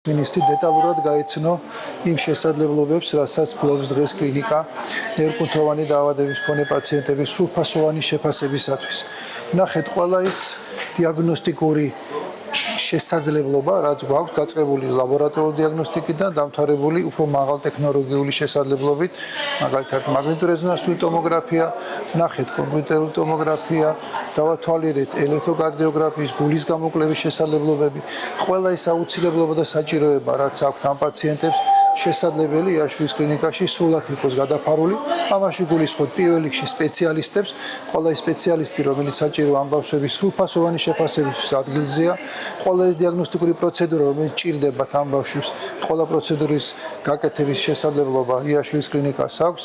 მინისტრი დეტალურად გაეცნო იმ შესაძლებლობებს, რასაც ფლობს დღეს კლინიკა ნერვკუნთოვანი დაავადების მქონე პაციენტების სრულფასოვანი შეფასებისათვის. ნახეთ ყველა ის დიაგნოსტიკური შესაძლებლობა, რაც გვაქვს დაწყებული ლაბორატორიული დიაგნოსტიკიდან, დამთავრებული უფრო მაღალ ტექნოლოგიური შესაძლებლობით, მაგალითად მაგნიტორეზონანსული ტომოგრაფია, ნახეთ კომპიუტერული ტომოგრაფია, დავათვალიერეთ ელექტროკარდიოგრაფიის, გულის გამოკვლევის შესაძლებლობები, ყველა ის აუცილებლობა და საჭიროება, რაც აქვს ამ პაციენტებს შესაძლებელი იაშვილის კლინიკაში სრულად იყოს გადაფარული. ამაში გულისხმობ პირველ რიგში სპეციალისტებს, ყველა ის სპეციალისტი, რომელიც საჭირო ამბავშვების სრულფასოვანი შეფასებისთვის ადგილზეა, ყველა ის დიაგნოსტიკური პროცედურა, რომელიც ჭირდებათ ამბავშვებს, ყველა პროცედურის გაკეთების შესაძლებლობა იაშვილის კლინიკას აქვს.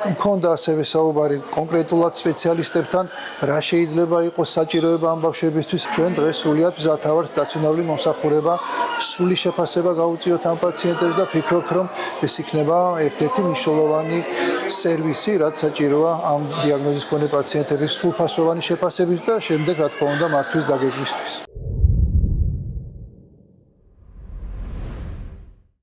მქონდა ასევე საუბარი კონკრეტულად სპეციალისტებთან, რა შეიძლება იყოს საჭიროება ამბავშვებისთვის. ჩვენ დღეს სრულიად მზად ვართ სტაციონარული მომსახურება, სრული შეფასება გაუწიოთ ამ პაციენტებს და ვფიქრობთ, რომ ეს იქნება ერთ-ერთი მნიშვნელოვანი სერვისი, რაც საჭიროა ამ დიაგნოზის მქონე პაციენტების სრულფასოვანი შეფასებისთვის და შემდეგ, რა თქმა უნდა, მათთვის დაგეგმვისთვის.